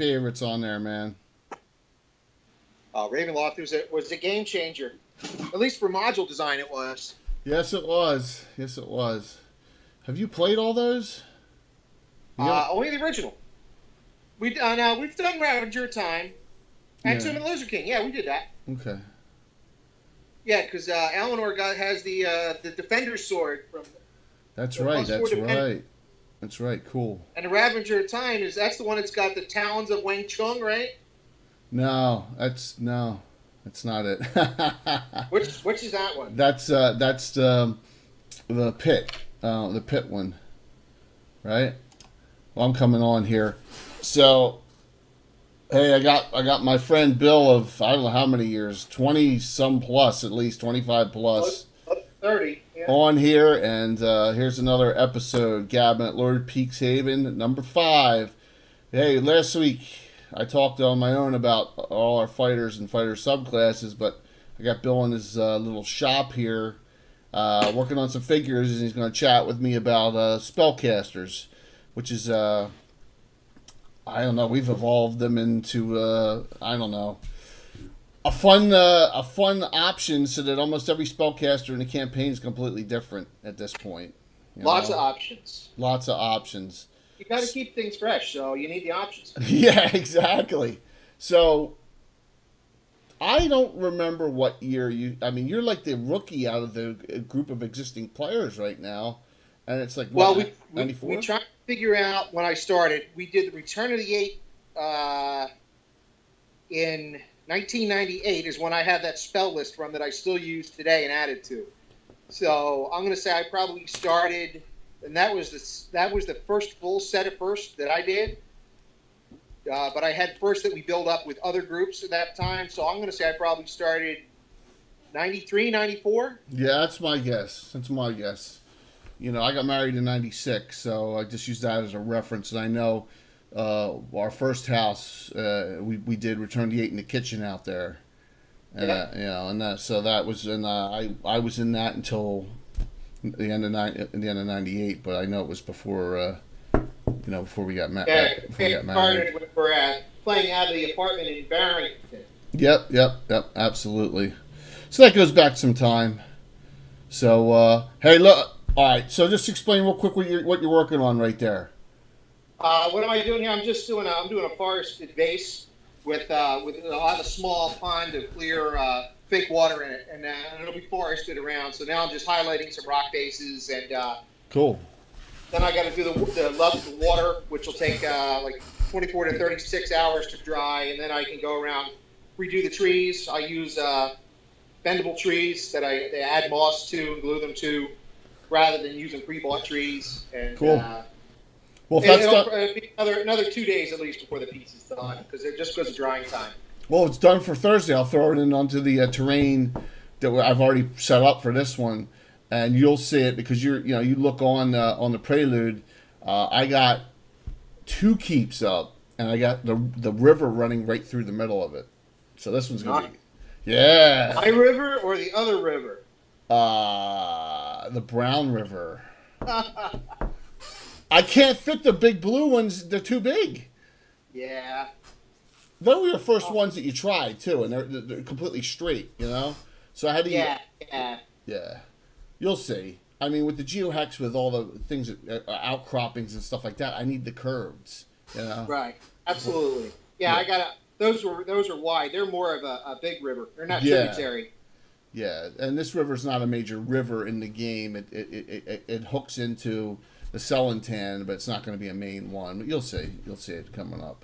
favorites on there, man. Ravenloft was a game changer. At least for module design, it was. Yes, it was. Yes, it was. Have you played all those? Only the original. We've done Ravager Time and Tomb of the Lizard King. Yeah, we did that. Okay. Yeah, because Eleanor has the Defender's Sword from. That's right. That's right. That's right. Cool. And the Ravager of Time that's the one that's got the talons of Wang Chung, right? No, that's not it. Which is that one? That's the pit, the pit one, right? Well, I'm coming on here. So, hey, I got my friend Bill of I don't know how many years, 20 some plus, at least 25 plus, 30 on here, and here's another episode, Gabbin at Lord Peakshaven, number 5. Hey, last week I talked on my own about all our fighters and fighter subclasses, but I got Bill in his little shop here, working on some figures, and he's going to chat with me about Spellcasters, which is I don't know. We've evolved them into I don't know, a fun option, so that almost every spellcaster in the campaign is completely different at this point. Lots of options. Lots of options. You got to keep things fresh, so you need the options. Yeah, exactly. So I don't remember what year you. I mean, you're like the rookie out of the group of existing players right now, and it's like what, well, we tried to figure out when I started. We did the Return of the Eight in 1998 is when I had that spell list from that I still use today and added to. So I'm going to say I probably started, and that was the first full set of first that I did. But I had first that we built up with other groups at that time. So I'm going to say I probably started 93, 94. Yeah, that's my guess. You know, I got married in 96, so I just use that as a reference. And I know our first house, we did Return the 8 in the kitchen out there. And, so that was, and I was in that until the end of 98, but I know it was before, before we got married. Started with playing out of the apartment in Barrington. Yep, absolutely. So that goes back some time. So, hey, look. All right, so just explain real quick what you're working on right there. What am I doing here? I'm doing a forested base with a lot of small pond of clear fake water in it, and it'll be forested around. So now I'm just highlighting some rock bases and. Cool. Then I got to do the water, which will take like 24 to 36 hours to dry, and then I can go around redo the trees. I use bendable trees that I add moss to and glue them to, rather than using pre-bought trees. And, cool. Well, it'll be another 2 days at least before the piece is done, because it just goes to drying time. Well, it's done for Thursday. I'll throw it in onto the terrain that I've already set up for this one, and you'll see it because you look on the Prelude. I got 2 keeps up, and I got the river running right through the middle of it. So this one's gonna be, yeah. My river or the other river? The Brown River. I can't fit the big blue ones. They're too big. Yeah. They were the first ones that you tried, too, and they're completely straight, So I had to... Yeah. You'll see. I mean, with the GeoHex, with all the things, outcroppings and stuff like that, I need the curves, Right. Absolutely. Yeah. I got those are wide. They're more of a big river. They're not tributary. Yeah, and this river's not a major river in the game. It hooks into the Celantan, but it's not going to be a main one. But you'll see it coming up.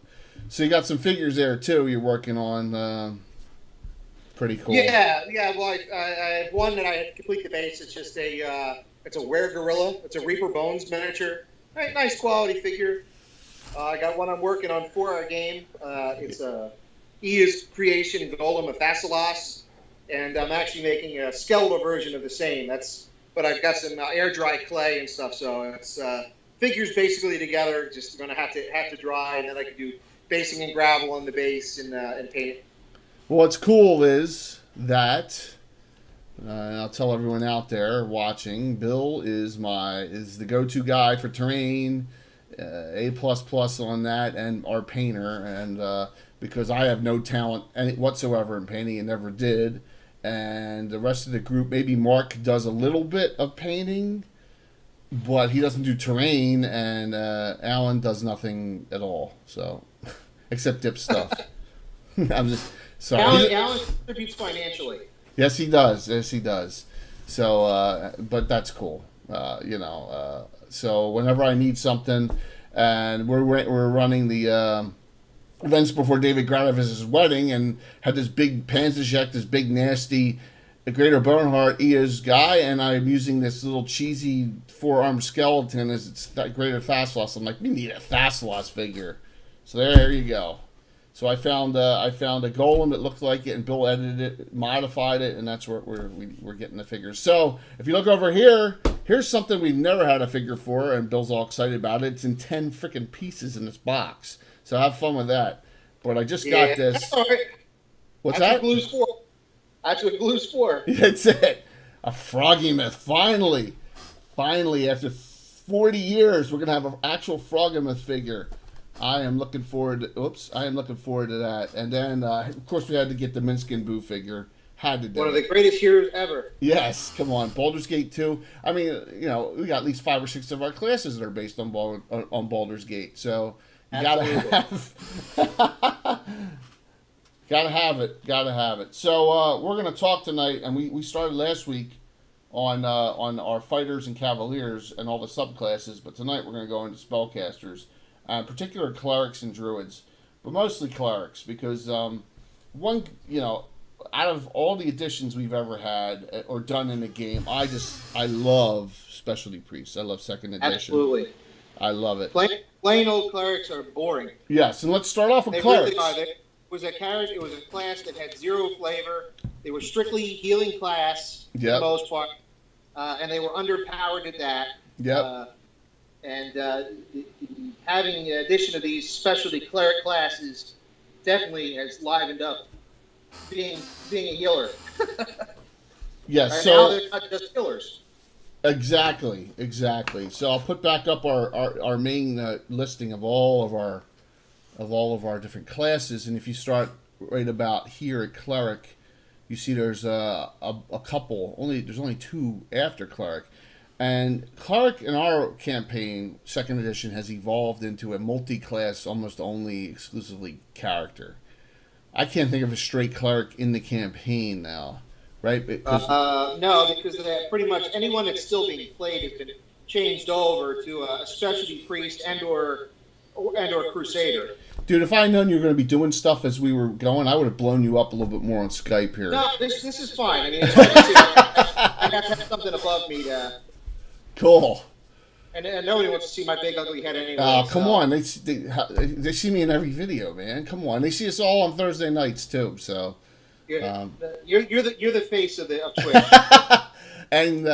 So you got some figures there too. You're working on. Pretty cool. Yeah. Well, I have one that I had to complete the base. It's just it's a Were Gorilla. It's a Reaper Bones miniature. Nice quality figure. I got one I'm working on for our game. It's a Ia's creation Golem of Thassalos. And I'm actually making a skeletal version of the same. But I've got some air dry clay and stuff, so it's figures basically together. Just going to have to dry, and then I can do basing and gravel on the base and paint it. Well, what's cool is that I'll tell everyone out there watching. Bill is the go-to guy for terrain A++ on that, and our painter, and because I have no talent whatsoever in painting and never did, and the rest of the group, maybe Mark does a little bit of painting, but he doesn't do terrain, and Alan does nothing at all. So, except dip stuff. I'm just sorry. Alan contributes financially. Yes, he does. Yes, he does. So, but that's cool. So whenever I need something, and we're running the events before David Granavis' wedding, and had this big Panzerjek, this big nasty Greater Boneheart EOS guy, and I'm using this little cheesy 4-armed skeleton as it's that Greater Thassalos. I'm like, we need a Thassalos figure. So there you go. So I found a golem that looked like it, and Bill edited it, modified it, and that's where we're getting the figures. So if you look over here, here's something we've never had a figure for, and Bill's all excited about it. It's in 10 freaking pieces in this box. So have fun with that. But I just got this. That's all right. What's that's that? What Glue's for. That's what Glue's for. That's it. A Froggymoth. Finally, after 40 years, we're gonna have an actual Froggymoth figure. I am looking forward to that. And then, of course, we had to get the Minskin Boo figure. Had to do One of the greatest heroes ever. Yes, come on. Baldur's Gate 2. I mean, we got at least 5 or 6 of our classes that are based on Baldur's Gate. So, you gotta have it. So, we're going to talk tonight, and we started last week on our Fighters and Cavaliers and all the subclasses, but tonight we're going to go into Spellcasters. In particular, Clerics and Druids, but mostly Clerics, because out of all the editions we've ever had or done in a game, I love Specialty Priests. I love second edition. Absolutely. I love it. Plain old Clerics are boring. Yes, and let's start off with Clerics. Really are. It was a class that had zero flavor. They were strictly healing class for the most part, and they were underpowered at that. Yep. Having the addition of these specialty cleric classes definitely has livened up being a healer. Yes, now they're not just healers. Exactly. So I'll put back up our main listing of all of our different classes, and if you start right about here at Cleric, you see there's a couple. There's only 2 after Cleric. And Cleric in our campaign, second edition, has evolved into a multi-class, almost only exclusively character. I can't think of a straight Cleric in the campaign now, right? No, because pretty much anyone that's still being played has been changed over to a specialty priest and or crusader. Dude, if I had known you were going to be doing stuff as we were going, I would have blown you up a little bit more on Skype here. No, this is fine. I mean, it's I have to have something above me to... Cool. And nobody wants to see my big ugly head anyway. Oh, come on. They see me in every video, man. Come on. They see us all on Thursday nights, too. So you're the face of Twitch. And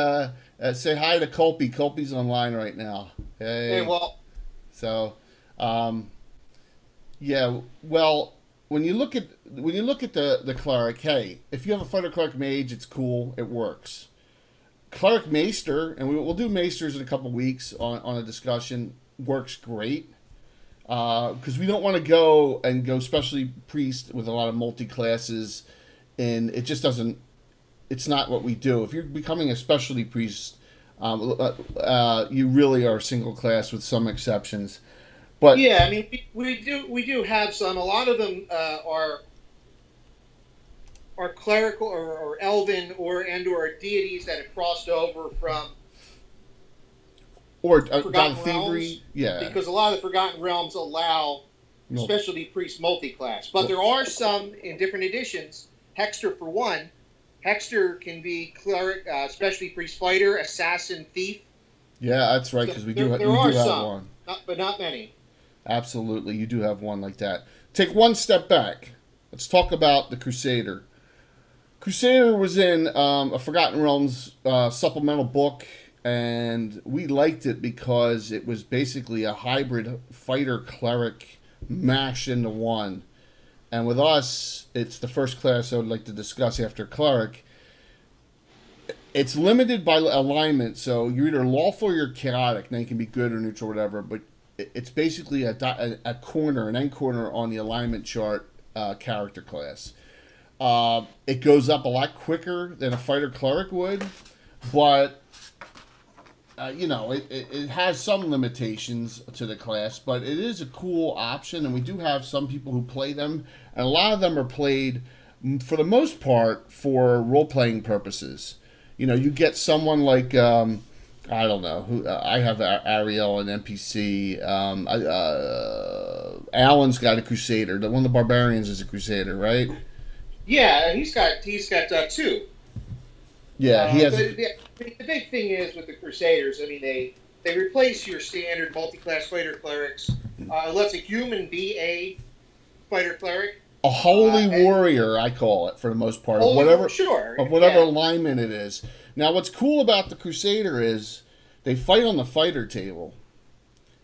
say hi to Colby. Colby's online right now. Hey, well. So, yeah. Well, when you look at the Cleric, hey, if you have a Fighter Cleric Mage, it's cool. It works. Cleric Maester, and we'll do Maesters in a couple weeks on a discussion, works great. Because we don't want to go specialty priest with a lot of multi-classes, and it just doesn't, it's not what we do. If you're becoming a specialty priest, you really are single class with some exceptions. But yeah, I mean, we do have some. A lot of them are clerical or elven or deities that have crossed over from Forgotten Thievery. Yeah, because a lot of the Forgotten Realms allow specialty priest multi-class, but there are some in different editions. Hexter, for one, Hexter can be cleric, specialty priest fighter, assassin, thief. Yeah, that's right, because we do have one, but not many. Absolutely, you do have one like that. Take one step back. Let's talk about the Crusader. Crusader was in a Forgotten Realms supplemental book, and we liked it because it was basically a hybrid fighter cleric mashed into one. And with us, it's the first class I would like to discuss after cleric. It's limited by alignment, so you're either lawful or you're chaotic. Now you can be good or neutral or whatever, but it's basically a corner, an end corner on the alignment chart character class. It goes up a lot quicker than a fighter cleric would, but it has some limitations to the class, but it is a cool option, and we do have some people who play them, and a lot of them are played, for the most part, for role-playing purposes. You get someone like, I don't know, who I have Ariel, an NPC, Alan's got a Crusader, one of the Barbarians is a Crusader, right? Yeah, he's got 2. Yeah, he has. The big thing is with the Crusaders, I mean, they replace your standard multi-class fighter clerics. Lets a human be a fighter cleric. A holy warrior, I call it, for the most part, of whatever alignment it is. Now, what's cool about the Crusader is they fight on the fighter table,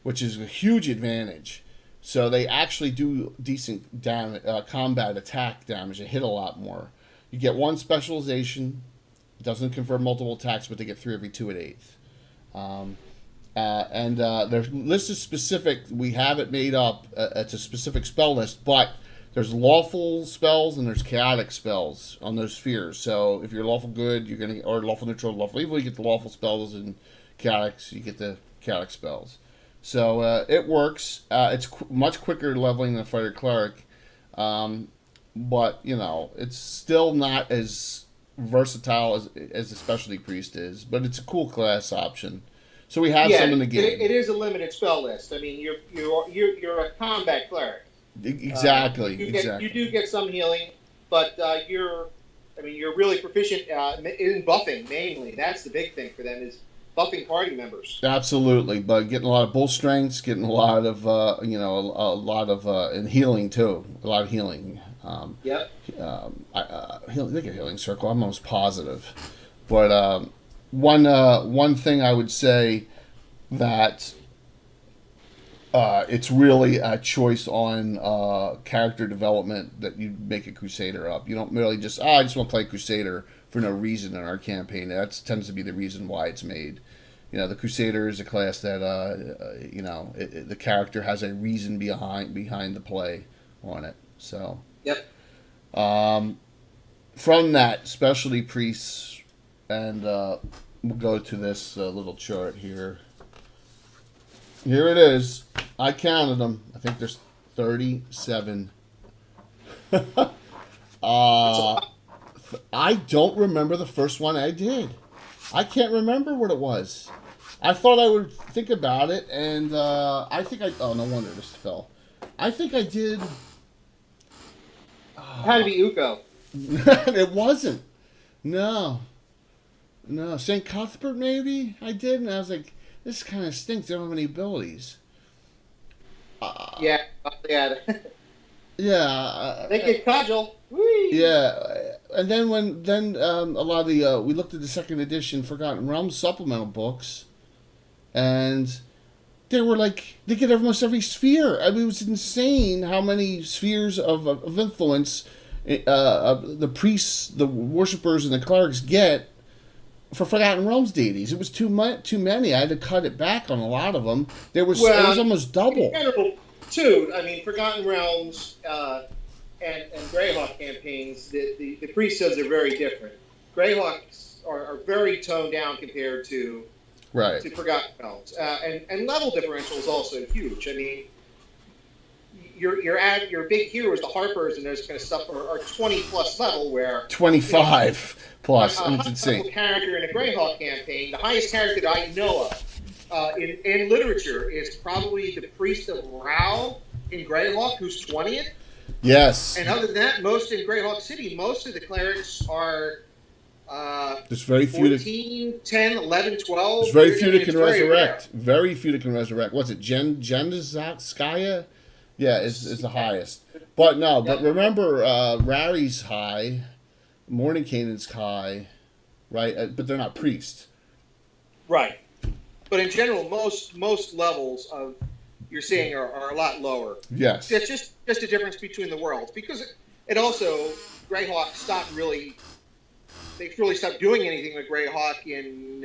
which is a huge advantage. So they actually do decent combat attack damage. They hit a lot more. You get 1 specialization. It doesn't confer multiple attacks, but they get 3 every 2 1/8. Their list is specific. We have it made up. It's a specific spell list, but there's lawful spells and there's chaotic spells on those spheres. So if you're lawful good, you're gonna, or lawful neutral, lawful evil, you get the lawful spells, and chaotics, you get the chaotic spells. So it works. It's much quicker leveling than a fighter cleric, but it's still not as versatile as a specialty priest is. But it's a cool class option. So we have some in the game. It is a limited spell list. I mean, you're a combat cleric. Exactly. You do get some healing, but you're really proficient in buffing mainly. That's the big thing for them is buffing party members. Absolutely, but getting a lot of bull strengths, getting a lot of and healing too. A lot of healing. Yep. They get healing circle. I'm almost positive, but one thing I would say that it's really a choice on character development that you make a Crusader up. You don't really just I just want to play Crusader for no reason in our campaign. That tends to be the reason why it's made. The Crusader is a class that the character has a reason behind the play on it. So yep. From that, specialty priests, and we'll go to this little chart here. Here it is. I counted them. I think there's 37. I don't remember the first one I did. I can't remember what it was. I thought I would think about it, and I think oh, no wonder this fell. I think I did. It had to be Uko. It wasn't. No. St. Cuthbert, maybe? I did, and I was like, this kind of stinks. They don't have any abilities. Yeah. Yeah. They get cudgel. Whee! Yeah. And then a lot of the we looked at the second edition Forgotten Realms supplemental books, and they were like they get almost every sphere. I mean, it was insane how many spheres of influence the priests, the worshippers, and the clerics get for Forgotten Realms deities. It was too many. I had to cut it back on a lot of them. It was almost double. In general, too. I mean, Forgotten Realms and Greyhawk campaigns, the priesthoods are very different. Greyhawks are very toned down compared to Forgotten Realms, and level differential is also huge. I mean, your big heroes, the Harpers, and those kind of stuff are 20 plus level, where 25 plus, and it's insane. Character in a Greyhawk campaign, the highest character that I know of in literature is probably the Priest of Rao in Greyhawk, who's 20th. Yes. And other than that, most in Greyhawk City, most of the clerics are there's very few 14, 10, 11, 12. There's very few that can resurrect. Very few that can resurrect. What's it? Jendazskaya? Yeah, is the highest. But no, but remember, Rari's high, Mordenkainen's high, right? But they're not priests. Right. But in general, most levels of you're seeing are a lot lower. Yes. It's just a difference between the worlds, because it also Greyhawk stopped really. They really stopped doing anything with Greyhawk in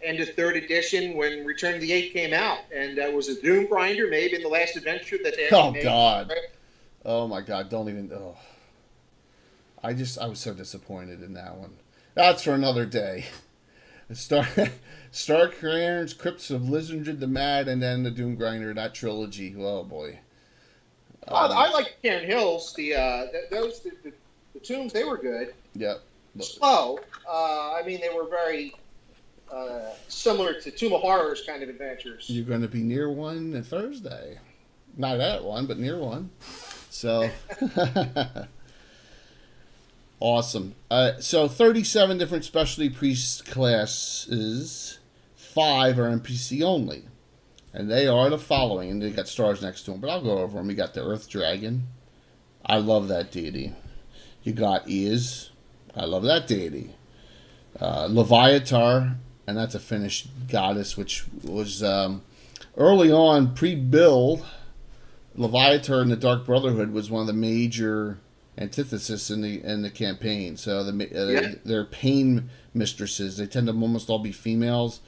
end of 3rd edition when Return of the Eight came out, and that was a Doom Grinder, maybe in the last adventure that they actually made. God. Oh my God! Don't even. Oh. I was so disappointed in that one. That's for another day. Stark Cairns, Crypts of Lizardred the Mad, and then the Doom Grinder. That trilogy. Oh boy. I like Cairn Hills. The tombs, they were good. Yep. Slow. I mean, they were very similar to Tomb of Horrors kind of adventures. You're going to be near one on Thursday. Not at one, but near one. So, awesome. So 37 different specialty priest classes. 5 are NPC only. And they are the following. And they got stars next to them, but I'll go over them. We got the Earth Dragon. I love that deity. You got Ears. I love that deity. Leviatar, and that's a Finnish goddess, which was early on, pre-build. Leviatar in the Dark Brotherhood was one of the major antithesis in the campaign. So they're pain mistresses. They tend to almost all be females.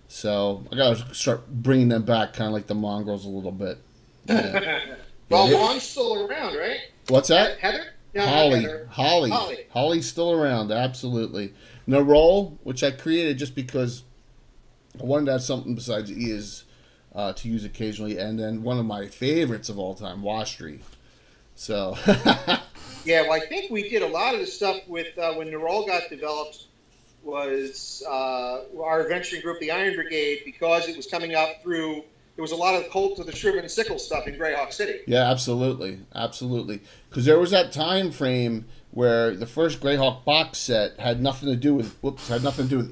So I gotta start bringing them back, kind of like the mongrels a little bit. Yeah. Well, Juan's still around, right? What's that? Heather? No, Holly's still around, absolutely. No role, which I created just because I wanted to have something besides ears to use occasionally, and then one of my favorites of all time, Wastry. So. Yeah, well, I think we did a lot of the stuff with when Nerol got developed was our adventuring group, the Iron Brigade, because it was coming up through. There was a lot of Cult of the Shriven Sickle stuff in Greyhawk City. Yeah, absolutely. Because there was that time frame where the first Greyhawk box set had nothing to do with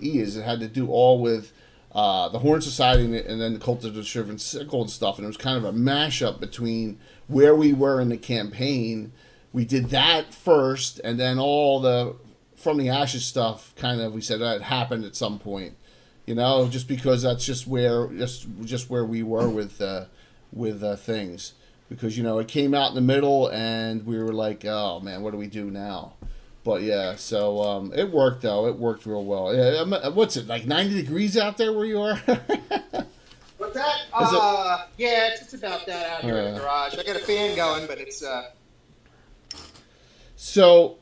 Ears. It had to do all with the Horn Society and then the Cult of the Shriven Sickle and stuff. And it was kind of a mashup between where we were in the campaign. We did that first, and then all the From the Ashes stuff kind of, we said that happened at some point. You know, just because that's just where we were with things, because it came out in the middle and we were like, oh man, what do we do now? But yeah, so it worked though. It worked real well. Yeah, what's it like 90 degrees out there where you are? What's that? Yeah, it's about that out here in the garage. I got a fan going, but it's. So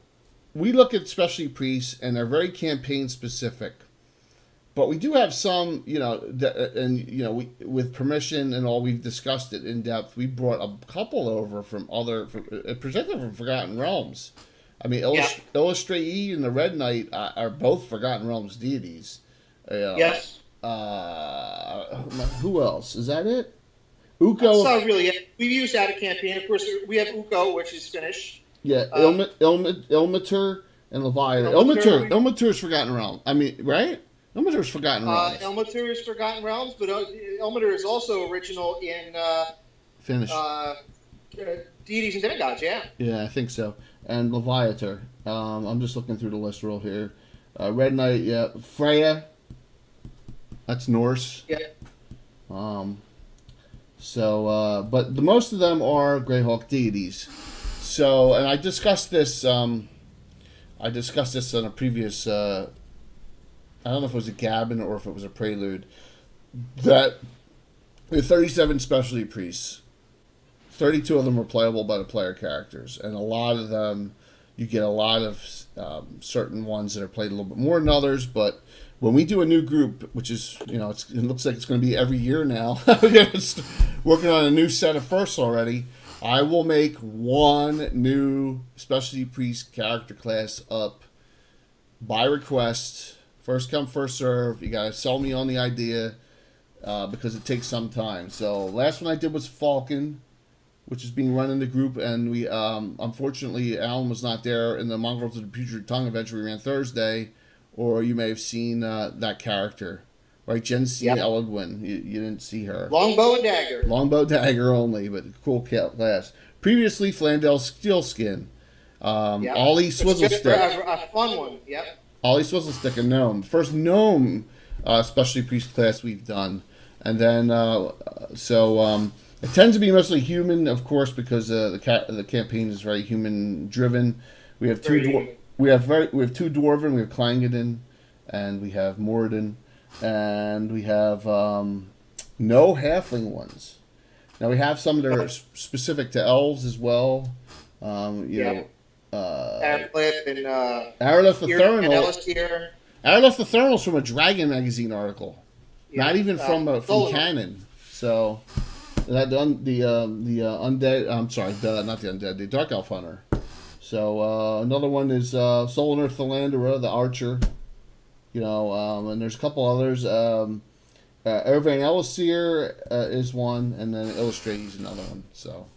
we look at specialty priests, and they're very campaign specific. But we do have some, with permission and all, we've discussed it in depth. We brought a couple over from presented from Forgotten Realms. I mean, Illustratee and the Red Knight are both Forgotten Realms deities. Yes. Who else? Is that it? Uko. That's not really it. We've used out of campaign. Of course, we have Uko, which is Finnish. Yeah, Ilmater and Leviathan. Ilmater is Forgotten Realms. I mean, right? Ilmater is Forgotten Realms. Ilmater is Forgotten Realms, but Ilmater is also original in Finnish. Deities and Demigods, yeah. Yeah, I think so. And Leviathan. I'm just looking through the list real here. Red Knight, yeah. Freya. That's Norse. Yeah. But most of them are Greyhawk deities. So, and I discussed this. On a previous. I don't know if it was a Gabbin or if it was a prelude. That there are 37 specialty priests. 32 of them are playable by the player characters, and a lot of them, you get a lot of certain ones that are played a little bit more than others. But when we do a new group, which is it looks like it's going to be every year now, working on a new set of firsts already. I will make one new specialty priest character class up by request. First come, first serve. You gotta sell me on the idea because it takes some time. So last one I did was Falcon, which is being run in the group, and we unfortunately Alan was not there in the Mongrels of the Putrid Tongue adventure we ran Thursday, or you may have seen that character, right? Jensine Elegwin. You didn't see her. Longbow and dagger. Longbow dagger only, but cool class. Previously, Flandel Steelskin. Ollie Swizzlestick. A fun one. Yep. Ollie Swizzlestick, a gnome. First gnome specialty priest class we've done. And then, it tends to be mostly human, of course, because the campaign is very human driven. We have two dwarven, we have Clangeddon, and we have Moradin. and we have no halfling ones. Now we have some that are specific to elves as well. You Yeah. know, Aircliffe and Aerolith the and Thernal. Ellis here. Aerolith the Thernal's from a Dragon magazine article, Yeah. not even from Solo. canon. So that the undead. I'm sorry, not the undead. The Dark Elf Hunter. So another one is Solinar Philandera, the Archer. And there's a couple others. Irvain Ellisir is one, and then Illustrates is another one. So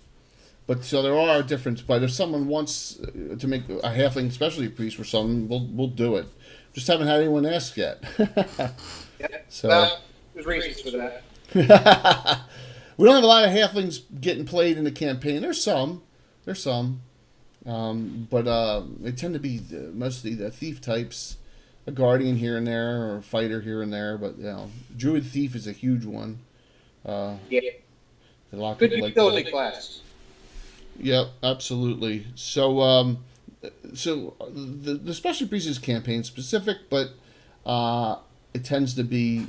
there are different. But if someone wants to make a halfling specialty priest for something, we'll do it. Just haven't had anyone ask yet. Yeah. So Well, there's reasons for that. we don't have a lot of halflings getting played in the campaign. There's some, but they tend to be mostly the thief types. A guardian here and there, or a fighter here and there, but druid thief is a huge one. Yeah. A lot of Good people like utility that. class. Yep, absolutely. So the special priest is campaign specific, but it tends to be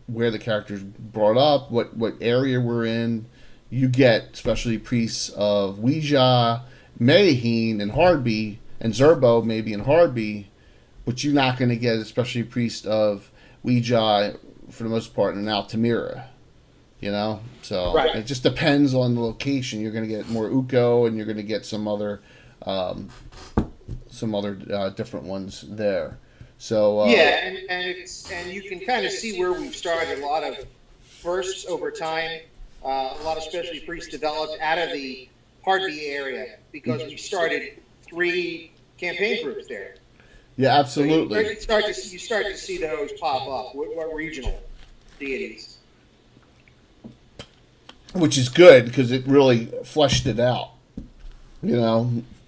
where the character's brought up, what area we're in. You get specialty priests of Ouija, Mayheen, and Hardby, and Zerbo maybe in Hardby. But you're not going to get a specialty priest of Ouija for the most part in Altamira, So Right. It just depends on the location. You're going to get more Uko, and you're going to get some other different ones there. So Yeah, and you can kind of see where we've started a lot of firsts over time. A lot of specialty priests developed out of the Hardby area because we started 3 campaign groups there. yeah, So absolutely. you start to see those pop up. What regional deities? Which is good because it really fleshed it out,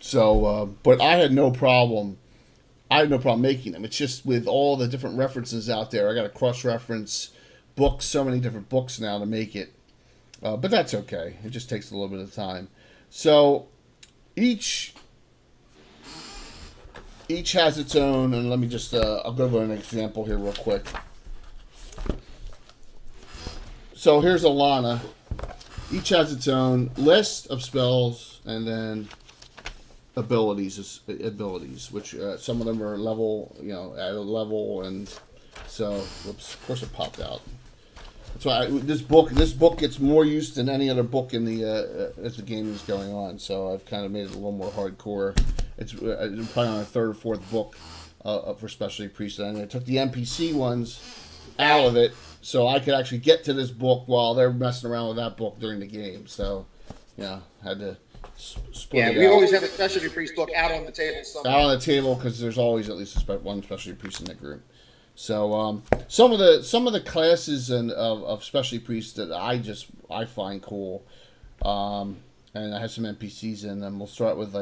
So, but I had no problem. Making them. It's just with all the different references out there, I got to cross-reference books, so many different books now to make it. But that's okay. It just takes a little bit of time. So each has its own, and let me just I'll go over an example here real quick. So here's Alana. Each has its own list of spells and then abilities, which some of them are level, at a level, and so whoops, of course it popped out. That's why this book gets more use than any other book in the as the game is going on. So I've kind of made it a little more hardcore. It's probably on a 3rd or 4th book for specialty priests, and I took the NPC ones out of it so I could actually get to this book while they're messing around with that book during the game. So had to split it We out. always have a specialty priest book out on the table somewhere. Out on the table because there's always at least one specialty priest in the group. So some of the classes of specialty priests that I find cool, and I have some NPCs in them. We'll start with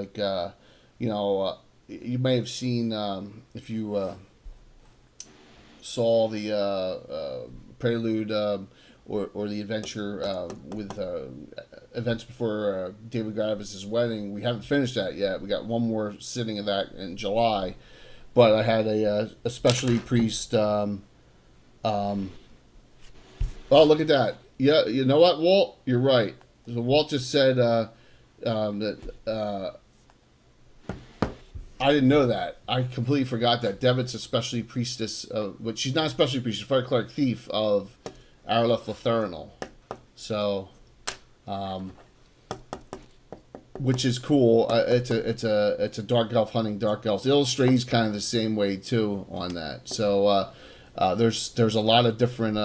you may have seen if you saw the prelude or the adventure with events before David Gravis' wedding. We haven't finished that yet. We got one more sitting of that in July. But I had a specialty priest. Oh, look at that! Yeah, you know what, Walt? You're right. So Walt just said that. I didn't know that. I completely forgot that. Devitt's a specialty priestess, but she's not a specialty priestess. She's a fire cleric thief of Aerolith Laternal. So, which is cool. It's a dark elf hunting dark elves. The Illustrate's kind of the same way too on that. So there's a lot of different.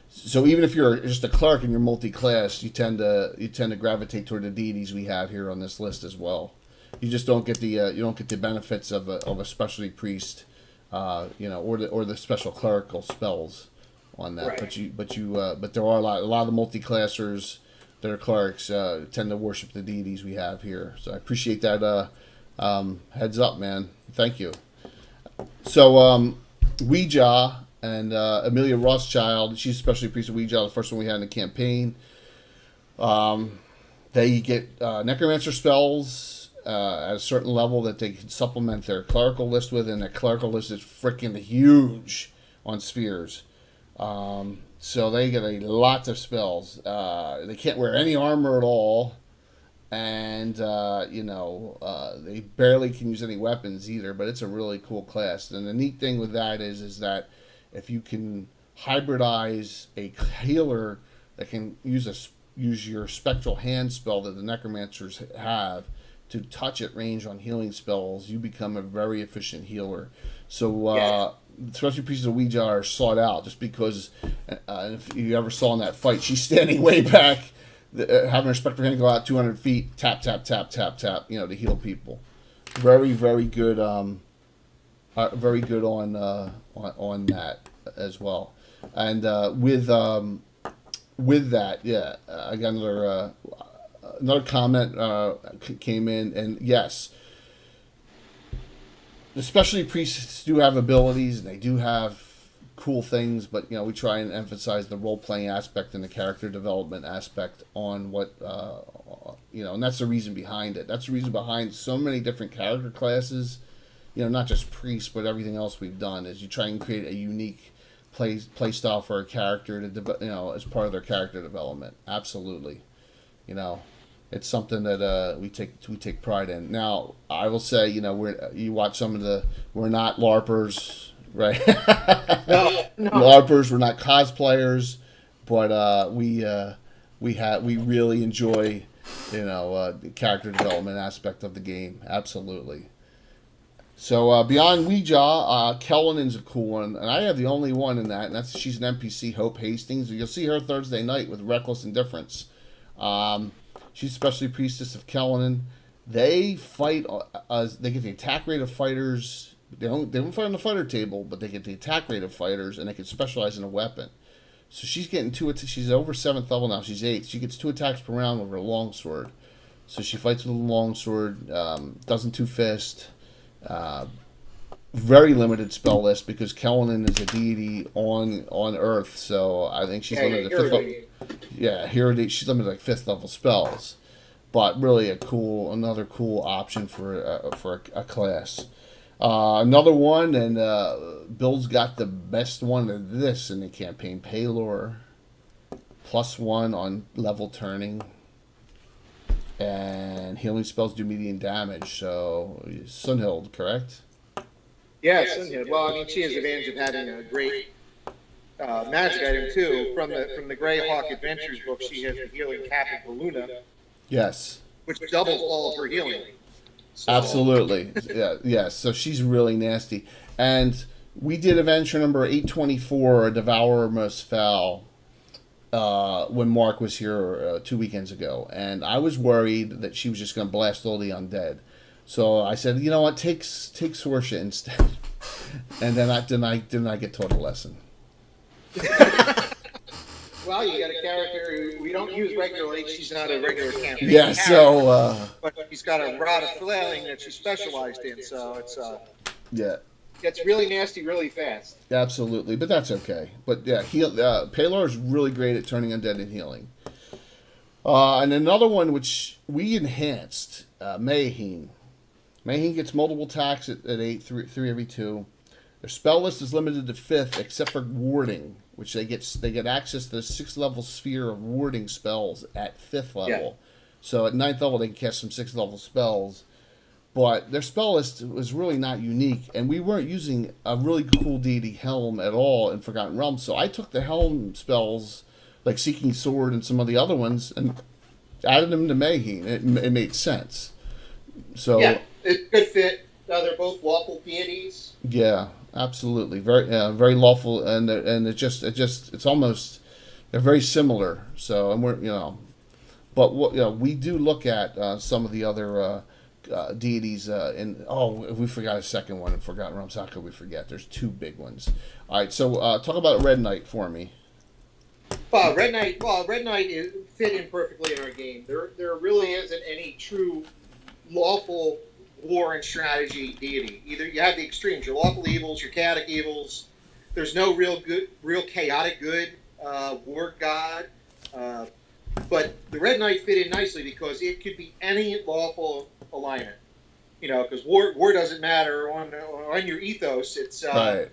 So even if you're just a cleric and you're multi-class, you tend to gravitate toward the deities we have here on this list as well. You just don't get the benefits of a specialty priest, or the special clerical spells on that. Right. But there are a lot of the multi-classers that are clerics tend to worship the deities we have here. So I appreciate that heads up, man. Thank you. So Ouija and Amelia Rothschild, she's a specialty priest of Ouija, the first one we had in the campaign. They get necromancer spells at a certain level that they can supplement their clerical list with, and that clerical list is freaking huge. on spheres. So they get a lots of spells. They can't wear any armor at all, and they barely can use any weapons either. But it's a really cool class. And the neat thing with that is that if you can hybridize a healer that can use your spectral hand spell that the necromancers have to touch at range on healing spells, you become a very efficient healer. So especially pieces of Ouija are sought out just because if you ever saw in that fight, she's standing way back, having her spectral hand go out 200 feet, tap, tap, tap, tap, tap, to heal people. Very, very good. Very good on that as well. And with that, I got another comment came in, and yes, the specialty priests do have abilities, and they do have cool things, but we try and emphasize the role-playing aspect and the character development aspect on what and that's the reason behind it. That's the reason behind so many different character classes, not just priests, but everything else we've done is you try and create a unique play style for a character to as part of their character development. Absolutely. It's something that we take pride in. Now, I will say, you watch some of we're not LARPers, right? No. LARPers, we're not cosplayers, but we really enjoy, the character development aspect of the game. Absolutely. So beyond Ouija, Kellen's a cool one, and I have the only one in that, and she's an NPC, Hope Hastings. You'll see her Thursday night with Reckless Indifference. She's especially priestess of Kellen. They fight. They get the attack rate of fighters. They don't fight on the fighter table, but they get the attack rate of fighters, and they can specialize in a weapon. So she's getting she's over 7th level now. She's 8th. She gets 2 attacks per round with her longsword. So she fights with a longsword. Doesn't two fist. Very limited spell list because Kellen is a deity on Earth. So I think she's limited to 5th level. Yeah, she's limited to 5th level spells, but really another cool option for a class. Another one, and Bill's got the best one of this in the campaign. Paylor, +1 on level turning, and healing spells do medium damage. So Sunhild, correct? Yeah, Sunhild. Well, I mean, she has the advantage of having a great magic item too. From the Greyhawk Adventures book, she has the healing cap of Luna. Yes. Which doubles all of her healing. So. Absolutely. Yes. So she's really nasty. And we did adventure number 824, Devourer Most Foul, when Mark was here 2 weekends ago, and I was worried that she was just going to blast all the undead. So I said, you know what, take Sorsha instead. And then I get taught a lesson. Well, you got a character who we don't use regularly. She's not a regular campaign. Yeah, so but she's got a rod of flailing that she's specialized in. So it's gets really nasty really fast. Absolutely, but that's okay. But yeah, Paylor is really great at turning undead and healing. And another one which we enhanced, Mayheen. Mayheen gets multiple attacks at 8, 3 every 2. Their spell list is limited to 5th, except for warding, which they get access to the 6th level sphere of warding spells at 5th level. Yeah. So at 9th level, they can cast some 6th level spells. But their spell list was really not unique, and we weren't using a really cool deity Helm at all in Forgotten Realms. So I took the Helm spells, like Seeking Sword and some of the other ones, and added them to Mayheen. It made sense. So yeah, it's a good fit. They're both lawful deities. Yeah, absolutely, very lawful, and it's almost they're very similar. So and but we do look at some of the other deities we forgot a second one in Forgotten Realms. How could we forget? There's 2 big ones. All right, so talk about Red Knight for me. Red Knight is fit in perfectly in our game. There really isn't any true lawful war and strategy deity. Either you have the extremes, your lawful evils, your chaotic evils. There's no real chaotic good war god. But the Red Knight fit in nicely because it could be any lawful alignment. Because war doesn't matter on your ethos. It's right.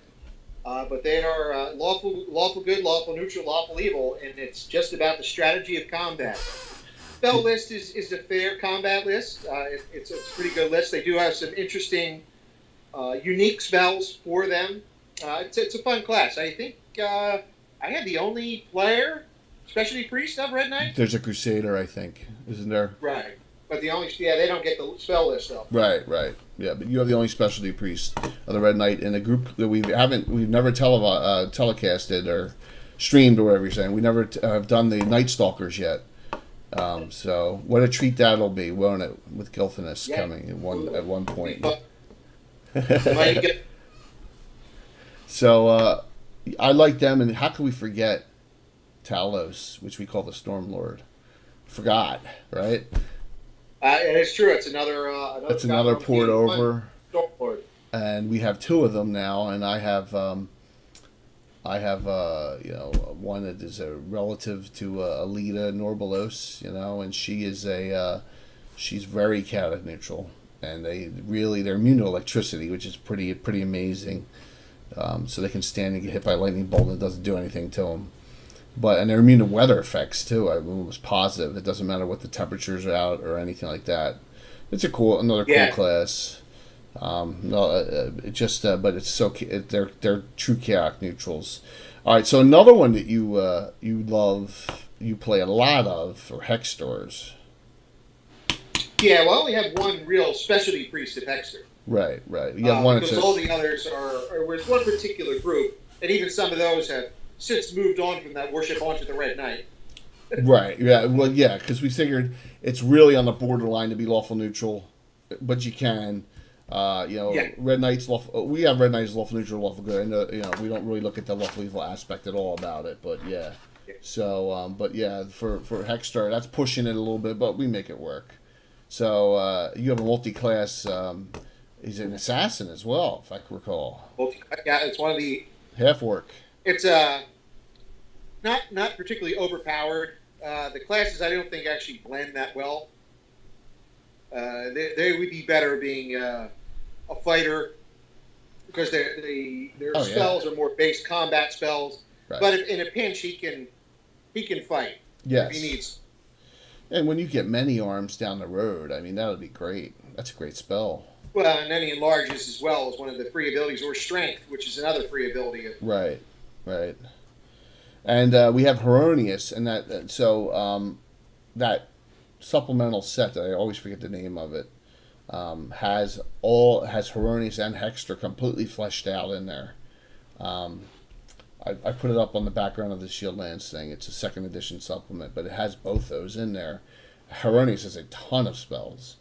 But they are lawful good, lawful neutral, lawful evil, and it's just about the strategy of combat. Spell list is a fair combat list. It's a pretty good list. They do have some interesting, unique spells for them. It's a fun class. I think I had the only player, specialty priest of Red Knight. There's a Crusader, I think, isn't there? Right. But they don't get the spell list though. Right. Yeah, but you have the only specialty priest of the Red Knight in a group that we've never telecasted or streamed or whatever you're saying. We never have done the Night Stalkers yet. So what a treat that'll be, won't it? With Gilfinus coming at one point. So I like them, and how can we forget Talos, which we call the Stormlord? Forgot, right? It's true. It's another. It's another port over, and we have two of them now. And I have one that is a relative to Alita Norbalos, and she is she's very chaotic neutral, and they're immune to electricity, which is pretty amazing. So they can stand and get hit by a lightning bolt and it doesn't do anything to them. And they're immune to weather effects too. I was positive. It doesn't matter what the temperatures are out or anything like that. It's another cool class. But it's they're true chaotic neutrals. All right, so another one that you love, you play a lot of, are Hexstars. Yeah, well, I only have one real specialty priest of Hexter. Right. You have one because all the others are with one particular group, and even some of those have since moved on from that worship onto the Red Knight. Right. Yeah. Well, yeah, because we figured it's really on the borderline to be lawful neutral, but you can. Red Knight's lawful. We have Red Knight's lawful neutral, lawful good. And we don't really look at the lawful evil aspect at all about it, but yeah. So, for Hexstar, that's pushing it a little bit, but we make it work. So you have a multi-class. He's an assassin as well, if I can recall. Yeah, it's one of the half orc. It's not particularly overpowered. The classes I don't think actually blend that well. They would be better being a fighter because their spells are more base combat spells. Right. But in a pinch, he can fight. Yes. If he needs. And when you get many arms down the road, I mean, that would be great. That's a great spell. Well, and then he enlarges as well as one of the free abilities, or strength, which is another free ability. Right. And we have Heronius, and that supplemental set that I always forget the name of it has Heronius and Hexter completely fleshed out in there. I put it up on the background of the Shieldlands thing. It's a second edition supplement, but it has both those in there. Heronius has a ton of spells.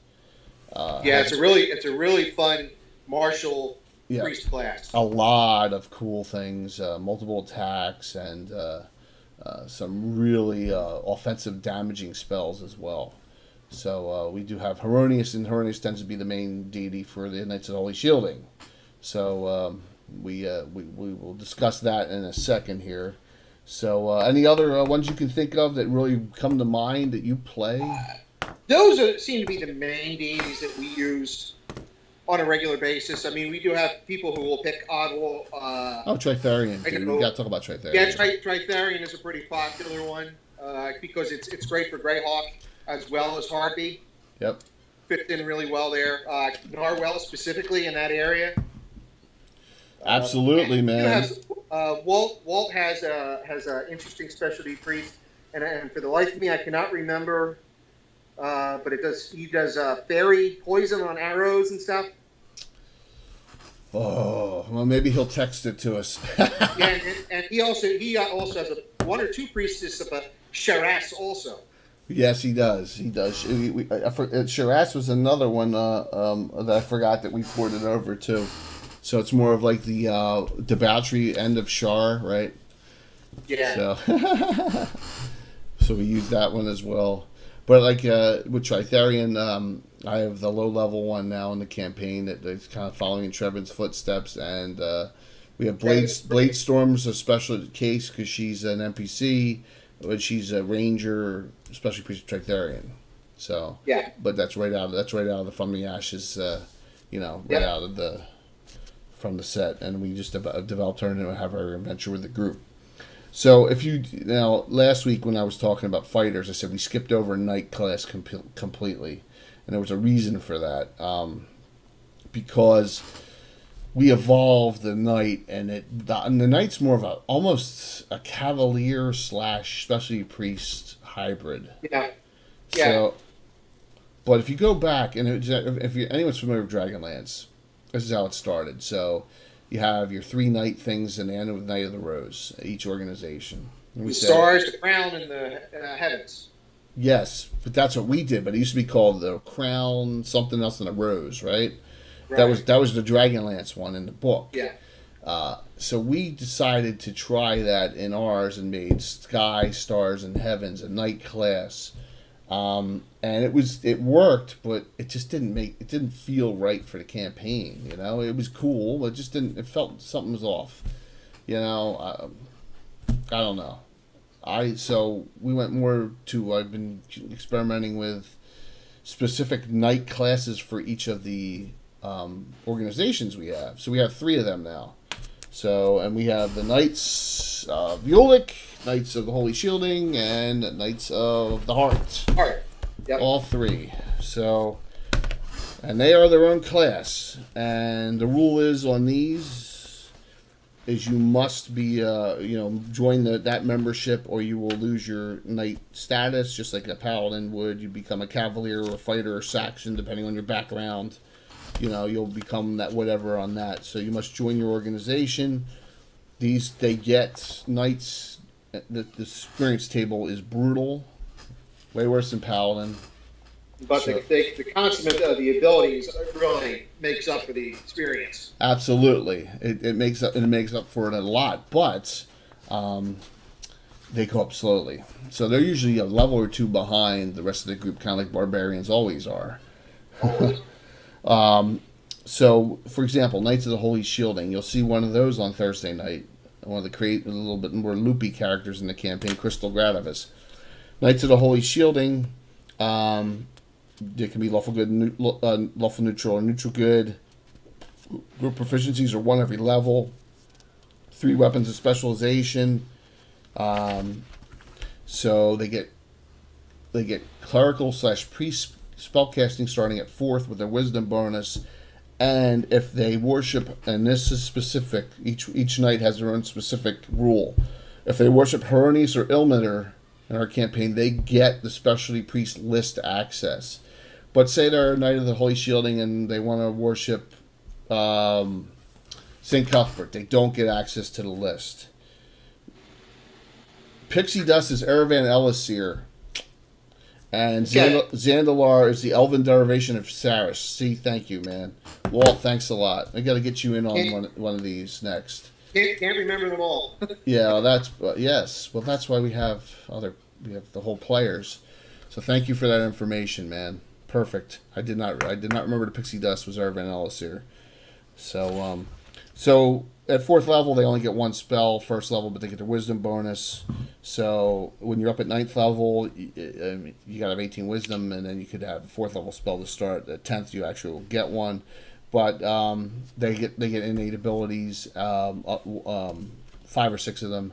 It's a really fun martial priest class. A lot of cool things, multiple attacks, and some really offensive damaging spells as well. So we do have Heronius, and Heronius tends to be the main deity for the Knights of Holy Shielding. So we will discuss that in a second here. So any other ones you can think of that really come to mind that you play? Those seem to be the main deities that we use on a regular basis. I mean, we do have people who will pick Oddwall. Tritharion. We got to talk about Tritharion. Yeah, Tritharion is a pretty popular one because it's great for Greyhawk as well as Harpy. Yep. Fits in really well there. Narwhal specifically in that area. Absolutely, man. Walt has an interesting specialty priest, and for the life of me, I cannot remember. But he does fairy poison on arrows and stuff. Oh, well, maybe he'll text it to us. Yeah, and he also has one or two priestess of a Sharas also. Yes, he does. Sharas was another one that I forgot that we ported over to. So it's more of like the debauchery end of Shar, right? Yeah. So we use that one as well. But like with Tritharion, I have the low-level one now in the campaign that's kind of following in Trevin's footsteps. And we have Blade Storm's a special case because she's an NPC, but she's a ranger, especially priest of Tritharion. So yeah. But that's right out of the From the Ashes, out of the from the set, and we just developed her and have our adventure with the group. So if you now last week when I was talking about fighters, I said we skipped over knight class completely, and there was a reason for that, because we evolved the knight, and the knight's more of almost a cavalier / specialty priest hybrid. Yeah. So, but if you go back, and if anyone's familiar with Dragonlance, this is how it started. So you have your 3 knight things and the end with Knight of the Rose, each organization. The stars, the crown, and the heavens. Yes, but that's what we did. But it used to be called the crown, something else, and the rose, right? Right. That was the Dragonlance one in the book. Yeah. So we decided to try that in ours and made Sky, Stars, and Heavens a knight class. And it worked, but it just didn't feel right for the campaign. You know, it was cool, but it felt something was off. You know, I don't know. So we went more to, I've been experimenting with specific knight classes for each of the organizations we have. So we have 3 of them now. So, and we have the Knights of Ulick, Knights of the Holy Shielding, and Knights of the Heart. Yep. All 3. So, and they are their own class. And the rule is on these is you must be, join that membership, or you will lose your knight status, just like a paladin would. You become a cavalier or a fighter or Saxon, depending on your background. You know, you'll become that whatever on that. So you must join your organization. They get knights. The experience table is brutal, way worse than paladin. But the consummate of the abilities really makes up for the experience. Absolutely, it makes up for it a lot. But they go up slowly, so they're usually a level or 2 behind the rest of the group, kind of like barbarians always are. So, for example, Knights of the Holy Shielding, you'll see one of those on Thursday night. I want to create a little bit more loopy characters in the campaign, Crystal Gradavis. Knights of the Holy Shielding, they can be lawful good, lawful neutral, or neutral good. Group proficiencies are 1 every level. 3 weapons of specialization. So they get clerical / priest spellcasting starting at 4th with their wisdom bonus, and if they worship, and this is specific, each knight has their own specific rule. If they worship Hieronymus or Ilmater in our campaign, they get the specialty priest list access. But say they're a Knight of the Holy Shielding and they want to worship St. Cuthbert, they don't get access to the list. Pixie Dust is Erevan Elisir. And Zandalar is the elven derivation of Saris. See, thank you, man. Walt, thanks a lot. I got to get you in on one of these next. Can't remember them all. Yeah, well, yes. Well, that's why we have the whole players. So thank you for that information, man. Perfect. I did not remember the Pixie Dust was Erevan Elisir. So at 4th level, they only get 1 spell, 1st level, but they get their wisdom bonus. So when you're up at 9th level, you got to have 18 wisdom, and then you could have a 4th level spell to start. At 10th, you actually will get 1. But they get innate abilities, 5 or 6 of them,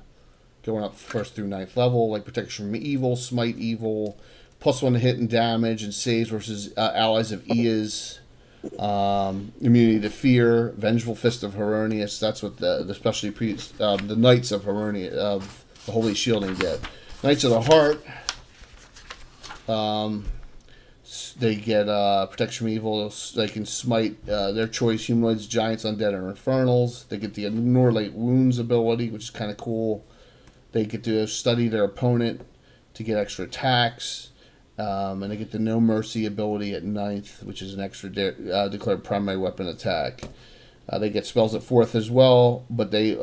going up 1st through 9th level, like protection from evil, smite evil, +1 to hit and damage, and saves versus allies of Eas. Immunity to fear, vengeful fist of Hieronymus. That's what the specialty priest, the Knights of Hieronymus of the Holy Shielding get. Knights of the Heart, they get protection from evil. They can smite their choice: humanoids, giants, undead, or infernals. They get the Annihilate Wounds ability, which is kind of cool. They get to study their opponent to get extra attacks. And they get the No Mercy ability at 9th, which is an extra declared primary weapon attack. They get spells at 4th as well, but these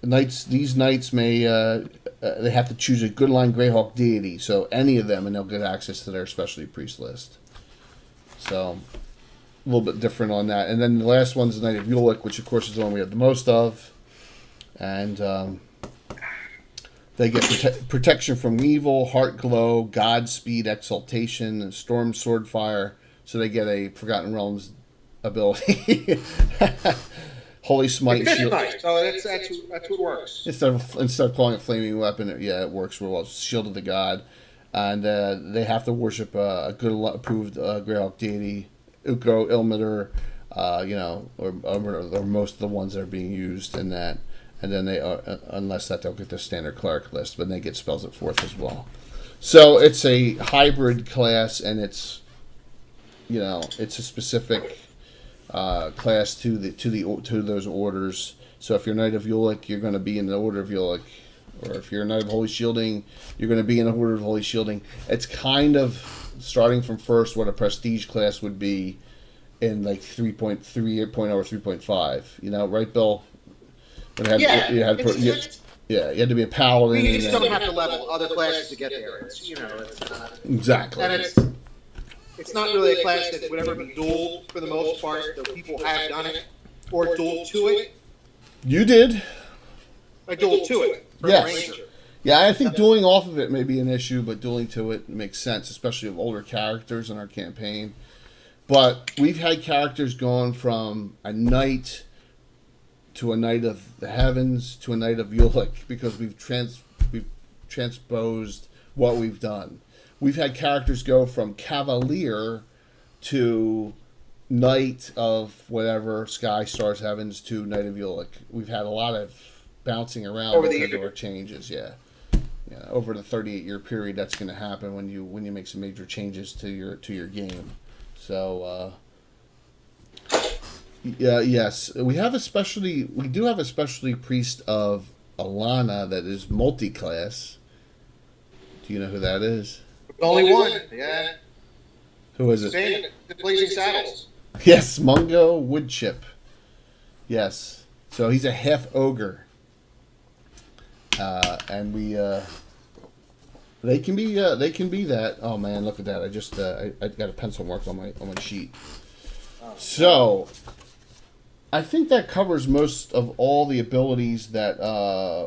knights may they have to choose a Goodline Greyhawk deity, so any of them, and they'll get access to their specialty priest list. So a little bit different on that. And then the last one's the Knight of Ulick, which of course is the one we have the most of, and they get protection from evil, heart glow, Godspeed, exaltation, and storm swordfire. So they get a Forgotten Realms ability. Holy Smite It's Shield. nice. So that's what works. Instead of calling it Flaming Weapon, it works real well. Shield of the God. And they have to worship a good approved Greyhawk deity, Ukko, Ilmater, or most of the ones that are being used in that. And then they, unless that, they'll get the standard cleric list, but they get spells at 4th as well. So it's a hybrid class, and it's a specific class to those orders. So if you're Knight of Ulick, you're going to be in the Order of Ulick, or if you're a Knight of Holy Shielding, you're going to be in the Order of Holy Shielding. It's kind of starting from first what a prestige class would be in like 3.3, 8.0, or 3.5. Right, Bill? You had to be a paladin. You just don't have to level other classes to get there. It's exactly. And it's not really a class that would ever be dueled for the most part, though people have done it, or dueled to it. You did. I dueled to it. Yes. Ranger. Yeah, I think dueling off of it may be an issue, but dueling to it makes sense, especially with older characters in our campaign. But we've had characters going from a knight to a Knight of the Heavens to a Knight of Ulick because we've transposed what we've done. We've had characters go from Cavalier to Knight of whatever, Sky, Stars, Heavens to Knight of Ulick. We've had a lot of bouncing around because of our changes, over the 38-year period, that's going to happen when you make some major changes to your game. So, yes, we do have a specialty priest of Alana that is multi-class. Do you know who that is? Only one, yeah. Who is it? The Blazing Saddles. Yes, Mungo Woodchip. Yes, so he's a half ogre, and they can be that. Oh man, look at that! I just I got a pencil mark on my sheet. So, I think that covers most of all the abilities that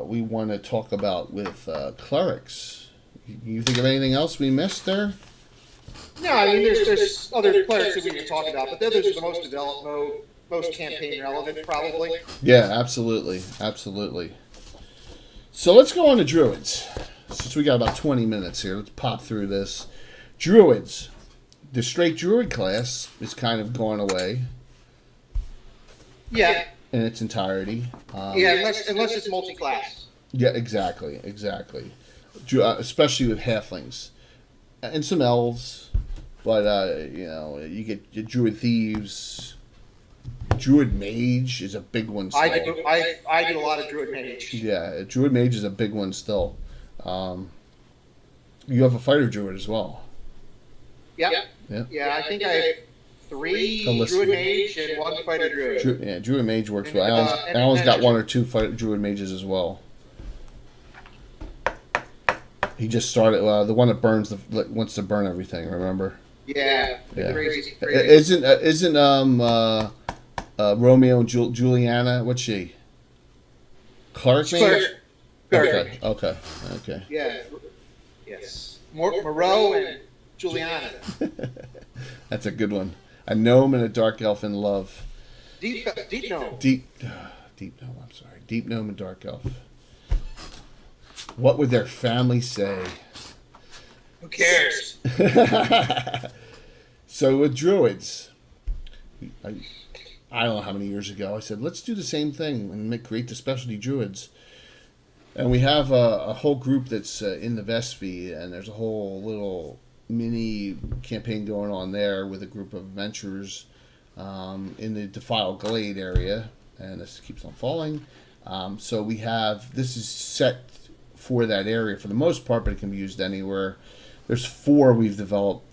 we want to talk about with clerics. You think of anything else we missed there? No, I mean there's other clerics that we can talk about, but those are the most developed, most campaign relevant, probably. Yeah, absolutely. So let's go on to Druids. Since we got about 20 minutes here, let's pop through this. Druids. The straight Druid class is kind of going away. Yeah. In its entirety. Unless it's multi-class. Yeah, exactly. Especially with halflings. And some elves. But, you get your Druid Thieves. Druid Mage is a big one still. I do a lot of Druid Mage. Yeah, Druid Mage is a big one still. You have a Fighter Druid as well. Yep. Yeah. Yeah, I think I have 3 Druid Mage and 1 Fighter Druid. Druid Mage works well. Alan's got 1 or 2 Druid Mages as well. He just started the one that burns wants to burn everything. Remember? Yeah. Crazy. Isn't Romeo and Juliana? What's she? Cleric Mage. Cleric. Okay. Yeah. Yes. Moreau and Juliana. That's a good one. A gnome and a dark elf in love. Deep gnome. Deep gnome. I'm sorry. Deep gnome and dark elf. What would their family say? Who cares? So with druids, I don't know how many years ago, I said, let's do the same thing and create the specialty druids. And we have a whole group that's in the Vestfy, and there's a whole little mini campaign going on there with a group of adventurers in the Defiled Glade area, and this keeps on falling. So we have, this is set for that area for the most part, but it can be used anywhere. There's 4 we've developed.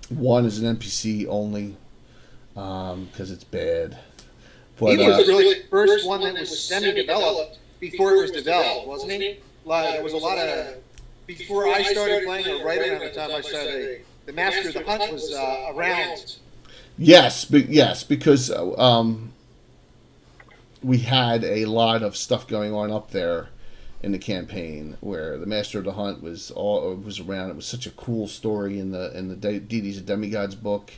1 is an NPC only, because it's bad. But, he was really the first one that was semi-developed before it was developed, wasn't he? There was a lot of, before I started playing, or right around the time I started, the Master of the Hunt was around. Yes, because we had a lot of stuff going on up there in the campaign where the Master of the Hunt was around. It was such a cool story in the Deities and Demigods book.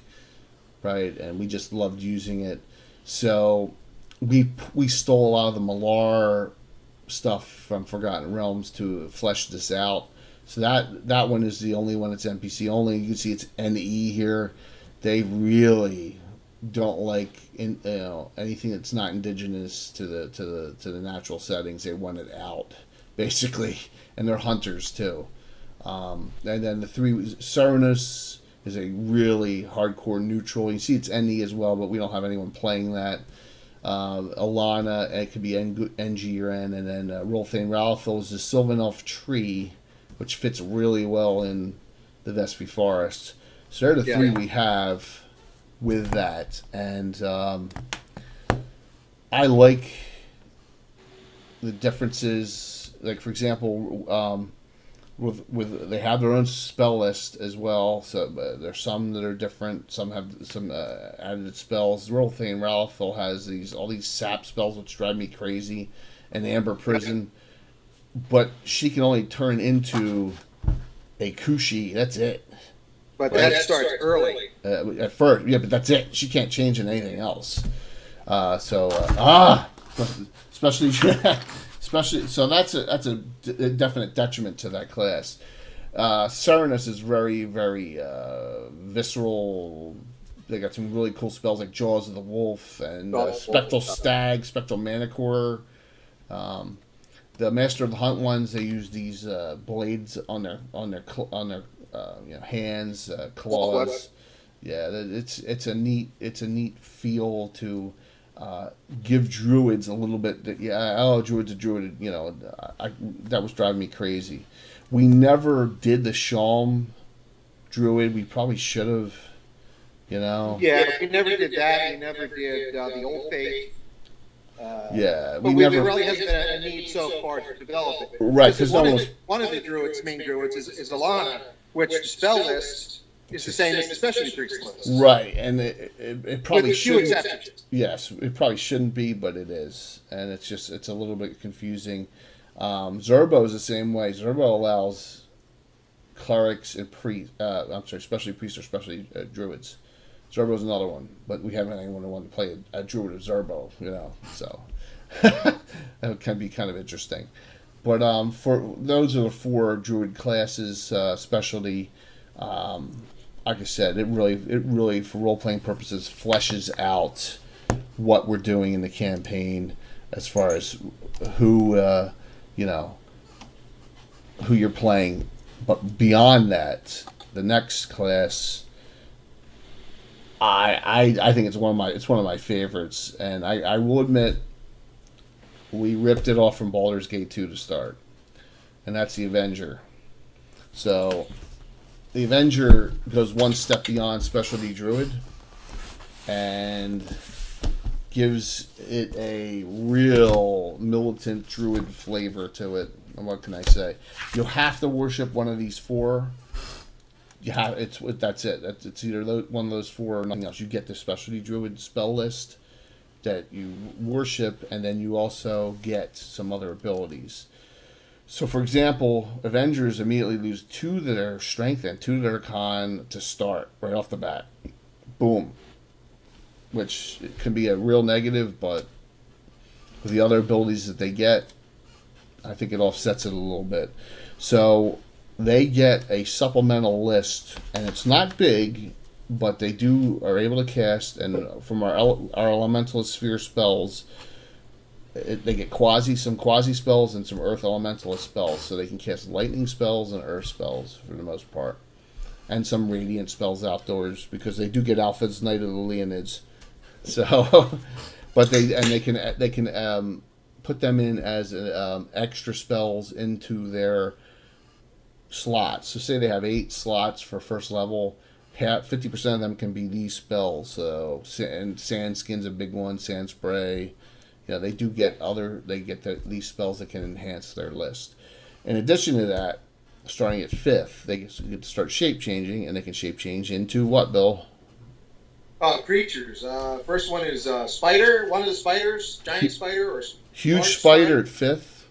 right? And we just loved using it. So we stole a lot of the Malar stuff from Forgotten Realms to flesh this out. So that one is the only one that's NPC only. You can see it's NE here. They really don't like anything that's not indigenous to the natural settings. They want it out, basically, and they're hunters too. And then the three Cernus is a really hardcore neutral. You see it's NE as well, but we don't have anyone playing that. Alana, it could be NG or N, and then Rolthane Ralphil is the Sylvan Elf tree, which fits really well in the Vespi Forest. So they're the three we have with that, and I like the differences. Like, for example, with they have their own spell list as well. So there's some that are different. Some have some added spells. Rolthane Ralphil has all these sap spells, which drive me crazy, and Amber Prison. But she can only turn into a Kushi. That's it. But that starts early. At first, yeah, but that's it. She can't change in anything else. Especially, so that's a definite detriment to that class. Cernus is very, very visceral. They got some really cool spells like Jaws of the Wolf and Spectral Stag, Spectral Manicore. The Master of the Hunt ones, they use these blades on their hands, claws. Yeah, it's a neat feel to give druids a little bit. Druid's a druid. That was driving me crazy. We never did the Shalm druid. We probably should have. Yeah, we never did that. We never did the Old Faith. But there really hasn't been a need so far to develop it. Right, because one of the druids, main druids, is Alana, which the spell list is the same as the specialty priest list. Right, and it probably shouldn't. With a few exceptions. Yes, it probably shouldn't be, but it is, and it's a little bit confusing. Zerbo is the same way. Zerbo allows clerics and specialty priests or specialty druids. Zerbo is another one, but we haven't had anyone who wanted to play a druid of Zerbo, so that can be kind of interesting. But for those are the four druid classes, specialty. Like I said, it really for role playing purposes fleshes out what we're doing in the campaign as far as who you're playing. But beyond that, the next class, I think it's one of my favorites, and I will admit we ripped it off from Baldur's Gate 2 to start, and that's the Avenger. So the Avenger goes one step beyond specialty druid and gives it a real militant druid flavor to it. And what can I say? You'll have to worship one of these four. That's it. It's either one of those four or nothing else. You get the specialty druid spell list that you worship, and then you also get some other abilities. So, for example, Avengers immediately lose 2 to their strength and 2 to their con to start right off the bat. Boom. Which can be a real negative, but with the other abilities that they get, I think it offsets it a little bit. So they get a supplemental list, and it's not big, but they are able to cast, and from our elemental sphere spells, they get some quasi spells and some earth elementalist spells, so they can cast lightning spells and earth spells for the most part, and some radiant spells outdoors because they do get Alphyd's Knight of the Leonids. So, but they can put them in as extra spells into their slots. So say they have 8 slots for first level. 50% of them can be these spells. So, and Sand Skin's a big one. Sand Spray. They do get these spells that can enhance their list. In addition to that, starting at 5th, they get to start shape changing, and they can shape change into what, Bill? Creatures. First one is spider. One of the spiders, giant spider or huge spider at 5th.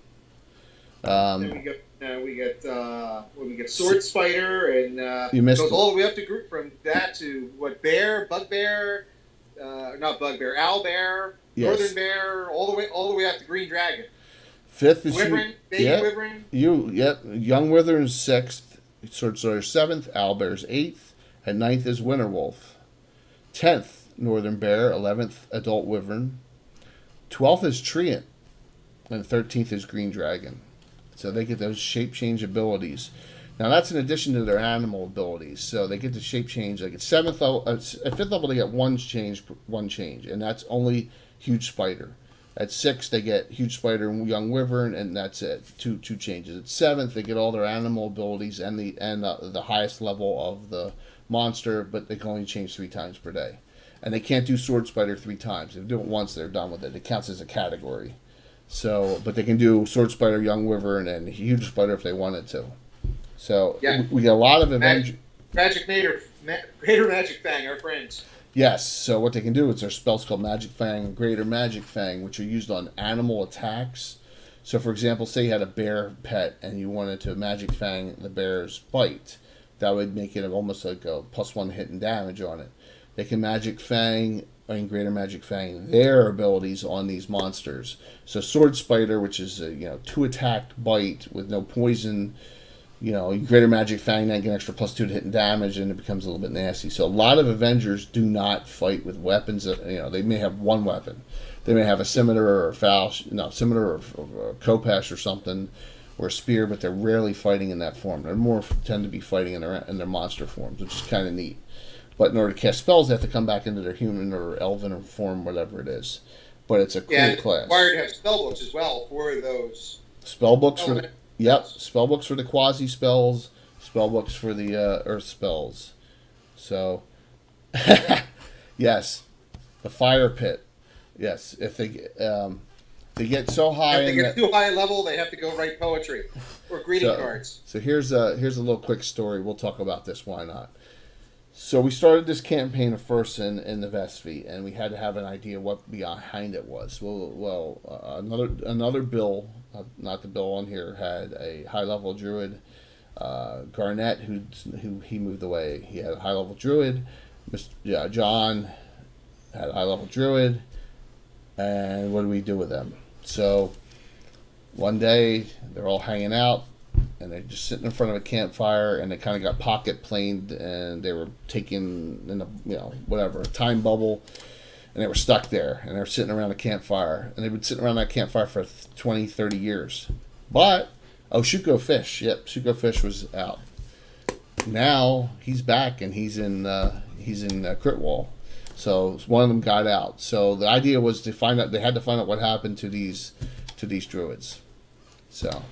Then we get Sword Spider, and You missed goes it. all the way up to group from that to what bear, bugbear, not bugbear, owlbear, Yes. northern bear, all the way up to green dragon. Fifth is Wyvern, baby wyvern. Young Wyvern's sixth, Sword Spider seventh, Owlbear's eighth, and ninth is Winter Wolf. 10th, Northern Bear, 11th, Adult Wyvern. 12th is Treant, and 13th is Green Dragon. So they get those shape change abilities. Now that's in addition to their animal abilities. So they get the shape change. Like at 7th level, at 5th level, they get one change, and that's only Huge Spider. At 6th, they get Huge Spider and Young Wyvern, and that's it. Two changes. At 7th, they get all their animal abilities and the highest level of the monster, but they can only change 3 times per day. And they can't do Sword Spider 3 times. If they do it once, they're done with it. It counts as a category. So, but they can do Sword Spider, Young Wyvern, and Huge Spider if they wanted to. So Yeah. we get a lot of Avengers. Magic Greater Magic Fang, our friends. Yes, so what they can do is their spells called Magic Fang and Greater Magic Fang, which are used on animal attacks. So, for example, say you had a bear pet and you wanted to Magic Fang the bear's bite. That would make it almost like a +1 hit and damage on it. They can Magic Fang and Greater Magic Fang their abilities on these monsters. So, Sword Spider, which is a 2 attack bite with no poison. Greater Magic Fang, then get an extra +2 to hit and damage, and it becomes a little bit nasty. So a lot of Avengers do not fight with weapons. They may have one weapon. They may have a scimitar or a scimitar or a Kopesh or something, or a spear, but they're rarely fighting in that form. They more tend to be fighting in their monster forms, which is kind of neat. But in order to cast spells, they have to come back into their human or elven form, whatever it is. But it's a cool class. Required to have spellbooks as well for those. Spellbooks for the spellbooks for the quasi spells, spellbooks for the earth spells. So, yes, the fire pit. Yes, if they get so high, If they get too high a level, they have to go write poetry or greeting cards. So here's a little quick story. We'll talk about this. Why not? So we started this campaign at first in the Vestvi, and we had to have an idea what behind it was. Another bill, not the bill on here, had a high level druid, Garnett, who he moved away. He had a high level druid. John had a high level druid, and what do we do with them? So one day they're all hanging out. And they're just sitting in front of a campfire, and they kind of got pocket planed, and they were taking in a time bubble, and they were stuck there, and they were sitting around a campfire, and they've been sitting around that campfire for 20, 30 years. But Shuko Fish was out. Now he's back, and he's in Crit Wall. So one of them got out. So the idea was to find out. They had to find out what happened to these druids. So.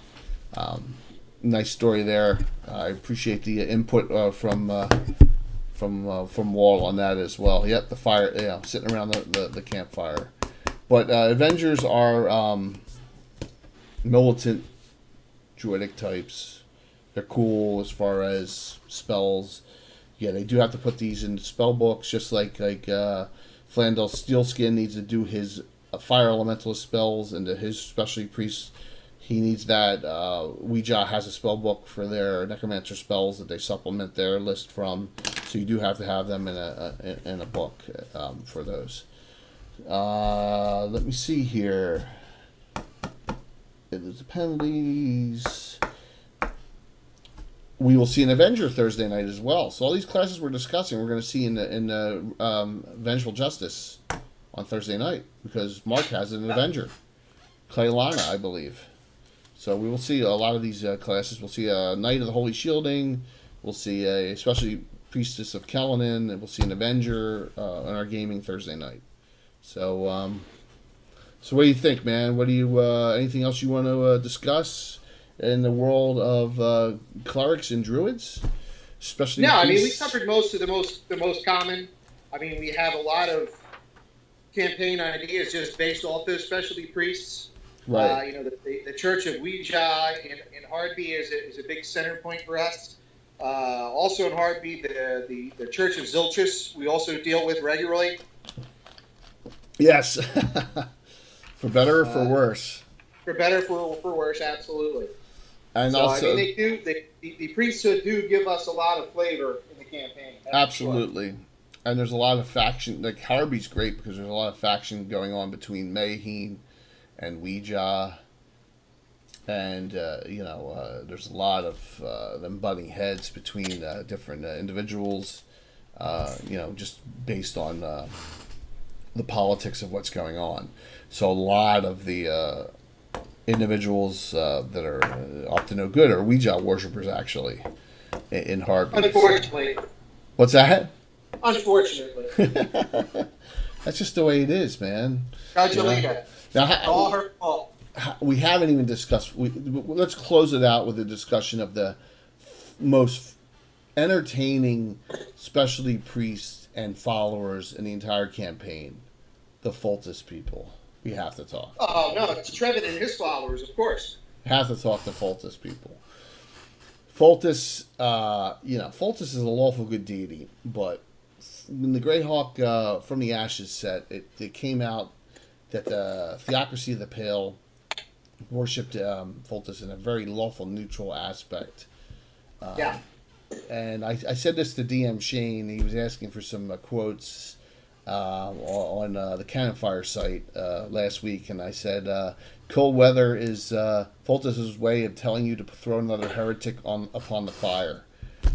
Nice story there. I appreciate the input from Wall on that as well. Yep, the fire. Sitting around the campfire. But Avengers are militant druidic types. They're cool as far as spells. Yeah, they do have to put these in spell books, just like Flandel Steelskin needs to do his fire elementalist spells into his specialty priests. He needs that. Ouija has a spell book for their necromancer spells that they supplement their list from. So you do have to have them in a book for those. Let me see here. There's the penalties. We will see an Avenger Thursday night as well. So all these classes we're discussing, we're going to see in the Vengeful Justice on Thursday night, because Mark has an Avenger, Claylana, I believe. So we will see a lot of these classes. We'll see a Knight of the Holy Shielding. We'll see especially Priestess of Kellinan, and we'll see an Avenger on our gaming Thursday night. So, so what do you think, man? What do you? Anything else you want to discuss in the world of clerics and druids? Especially no, I mean we covered most of the most common. I mean we have a lot of campaign ideas just based off those specialty priests. Right. The Church of Ouija in Hardby is a big center point for us. Also in Hardby, the Church of Zilchus we also deal with regularly. Yes. For better or for worse. For better, for worse, absolutely. And so also, I mean, the priesthood do give us a lot of flavor in the campaign. Absolutely. Sure. And there's a lot of faction. Like Harby's great because there's a lot of faction going on between Mayheen and Ouija. And, there's a lot of them butting heads between different individuals, just based on the politics of what's going on. So a lot of the individuals that are up to no good are Ouija worshippers, actually, in Harby. Unfortunately. What's that? Unfortunately. That's just the way it is, man. Angelina. All her fault. We haven't even discussed. Let's close it out with a discussion of the most entertaining specialty priests and followers in the entire campaign, the Foltest people. We have to talk. Oh, no, it's Trevin and his followers, of course. Have to talk to Foltest people. Foltest, Foltest is a lawful good deity, but in the Greyhawk from the Ashes set, it came out that the Theocracy of the Pale worshipped Foltest in a very lawful neutral aspect. Yeah. And I said this to DM Shane. He was asking for some quotes on the Cannon Fire site last week, and I said, "Cold weather is Foltest's way of telling you to throw another heretic upon the fire."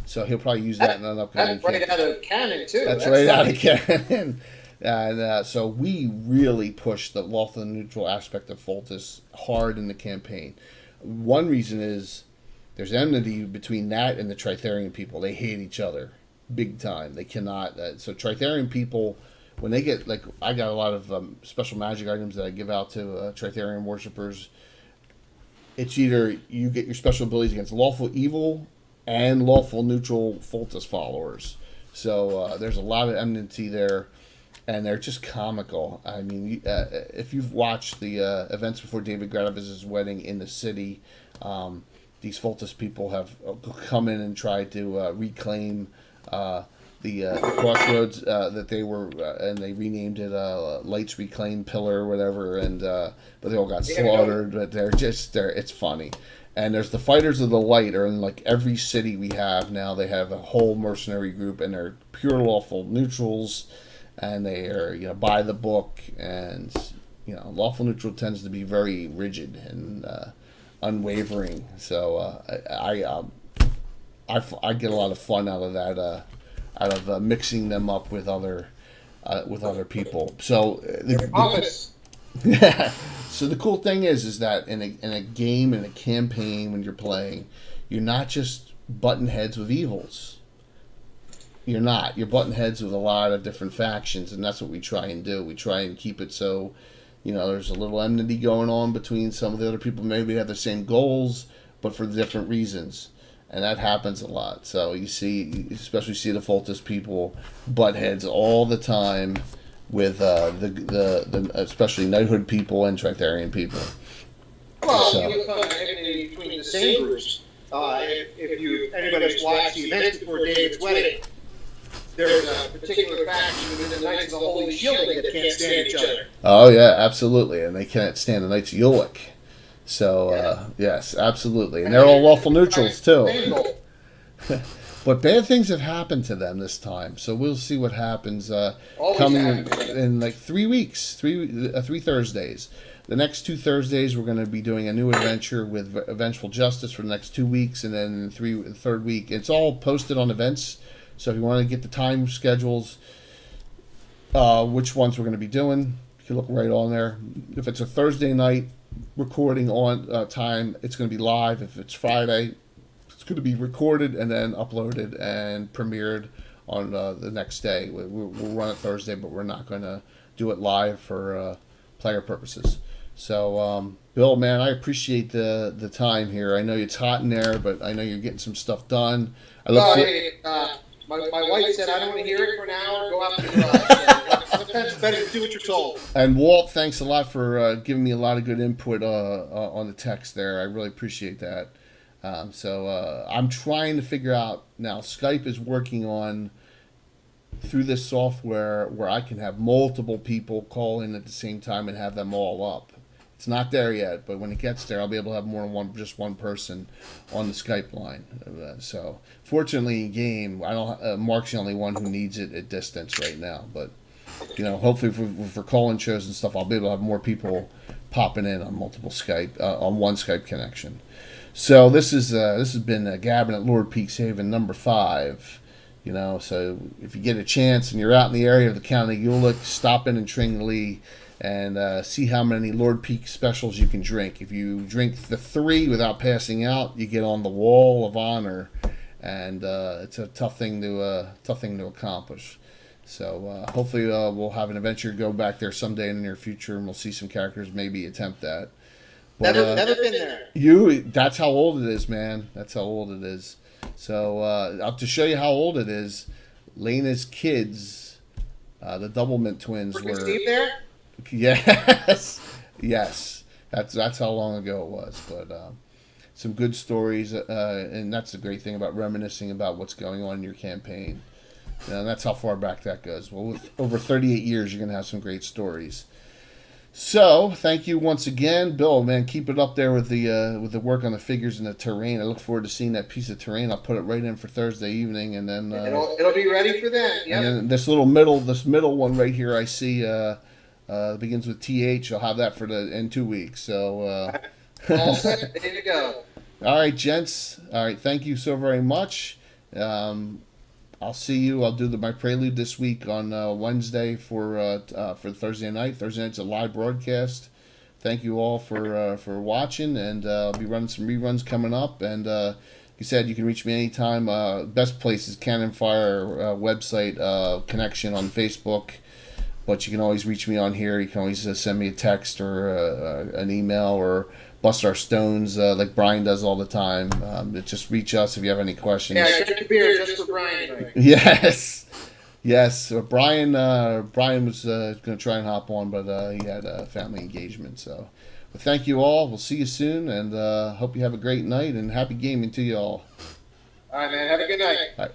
So he'll probably use that in an upcoming. That's right out of canon too. That's right out of canon. And so we really pushed the lawful and neutral aspect of Foltest hard in the campaign. One reason is there's enmity between that and the Tritherian people. They hate each other big time. They cannot. So Tritherian people, when they get, like, I got a lot of special magic items that I give out to Tritherian worshippers. It's either you get your special abilities against lawful evil and lawful neutral Foltest followers. So there's a lot of enmity there. And they're just comical. I mean, if you've watched the events before David Gradavis's wedding in the city, these Foltest people have come in and tried to reclaim the crossroads that they were, and they renamed it Lights Reclaim Pillar or whatever. And but they all got slaughtered. But it's funny. And there's the Fighters of the Light, are in like every city we have now. They have a whole mercenary group, and they're pure lawful neutrals. And they are, by the book, and lawful neutral tends to be very rigid and unwavering. So I get a lot of fun out of that, mixing them up with other people. So so the cool thing is that in a game, in a campaign, when you're playing, you're not just butting heads with evils. You're not. You're butting heads with a lot of different factions, and that's what we try and do. We try and keep it so, there's a little enmity going on between some of the other people. Maybe have the same goals, but for different reasons, and that happens a lot. So you especially see the Foltest people butt heads all the time with the especially Knighthood people and Tritherian people. Well, between the same groups. If anybody's watched the events before David's wedding, there's a particular faction within the Knights of the Holy Shielding that can't stand each other. Oh, yeah, absolutely. And they can't stand the Knights of Ulick. So, yes, absolutely. And they're all lawful neutrals, too. But bad things have happened to them this time. So we'll see what happens coming in like 3 weeks, three Thursdays. The next 2 Thursdays, we're going to be doing a new adventure with Vengeful Justice for the next 2 weeks, and then the third week. It's all posted on events, so if you want to get the time schedules, which ones we're going to be doing, you can look right on there. If it's a Thursday night recording on time, it's going to be live. If it's Friday, it's going to be recorded and then uploaded and premiered on the next day. We'll run it Thursday, but we're not going to do it live for player purposes. So, Bill, man, I appreciate the time here. I know it's hot in there, but I know you're getting some stuff done. My wife said I don't want to hear it for an hour. Go out to sometimes it's better to do what you're told. And Walt, thanks a lot for giving me a lot of good input on the text there. I really appreciate that. So I'm trying to figure out now. Skype is working on through this software where I can have multiple people call in at the same time and have them all up. It's not there yet, but when it gets there, I'll be able to have more than just one person on the Skype line. So, fortunately, in game, I don't. Mark's the only one who needs it at distance right now. But hopefully for call-in shows and stuff, I'll be able to have more people popping in on multiple Skype on one Skype connection. So this has been Gabbin at Lord Peakshaven number 5. So if you get a chance and you're out in the area of the County Gulick, stop in Tringley and see how many Lord Peak specials you can drink. If you drink the 3 without passing out, you get on the Wall of Honor, and it's a tough thing to accomplish. So hopefully we'll have an adventure go back there someday in the near future, and we'll see some characters maybe attempt that. But, never been there. That's how old it is, man. That's how old it is. So to show you how old it is, Lena's kids, the Doublemint twins, were Steve there? Yes, yes. That's how long ago it was. But some good stories, and that's the great thing about reminiscing about what's going on in your campaign. And that's how far back that goes. Well, with over 38 years, you're going to have some great stories. So, thank you once again, Bill. Man, keep it up there with the work on the figures and the terrain. I look forward to seeing that piece of terrain. I'll put it right in for Thursday evening, and then it'll be ready for then. Yep. And then this middle one right here, I see begins with TH. I'll have that in 2 weeks. So all set, ready to go. All right, gents. All right, thank you so very much. I'll see you. I'll do my prelude this week on Wednesday for Thursday night. Thursday night's a live broadcast. Thank you all for watching, and I'll be running some reruns coming up. And like you said, you can reach me anytime. Best place is Cannon Fire website connection on Facebook, but you can always reach me on here. You can always send me a text or an email or bust our stones like Brian does all the time. Just reach us if you have any questions. Yeah, I drank a beer just for Brian. Yes. Brian was going to try and hop on, but he had a family engagement. So, but thank you all. We'll see you soon, and hope you have a great night and happy gaming to you all. All right, man. Have a good night. All right.